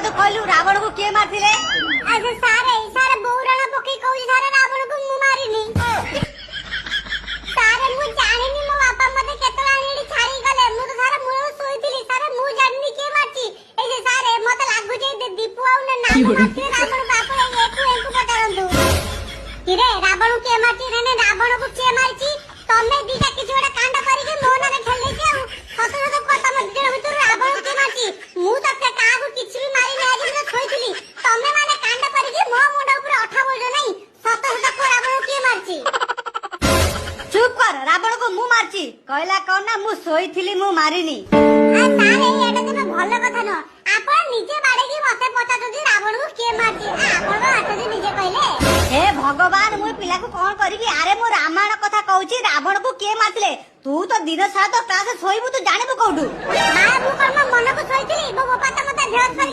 तू कहलु रावण को किए मारथिले आज सारे सारे बौराला पके कहू सारे रावण को मु मारिनी सारे मु जानिनी मो बापा मते केतला आनी छाड़ी गले मु तो सारे मुळ सोईतिली सारे मु जानिनी के मारची ए जे सारे मते लागु जे दीपू आउ ना नाम मारती रावण बापा एकु एकु पटारंतु किरे रावण के मारची रे रावण को के मारची तमे दीटा किछ गोटा कांड करी के मोना रे ठल्ले के सत सत कथा मत जे भीतर रावण के मारची मु त के काहू किछ भी मारी नै आज तो सोईतिली तमे माने कांड करी के मो मुंड ऊपर अठा बोल नै सत सत को रावण के मारची चुप कर रावण को मु मारची कहला कोन ना मु सोईथिली मु मारिनी आ सारे एटा तमे भलो कथा न आपण निजे बाडे की मते पता जदी रावण को के मारची आपण हाथ जे निजे कहले हे भगवान मु पिला को कोन करिबी अरे मु रामायण कथा कहूची रावण को के मारथिले तू तो दिन सारा तो क्लास सोईबु तू जानिबु कोडू मां मु कोन मन को सोईतिली बो बापा त मते ढेर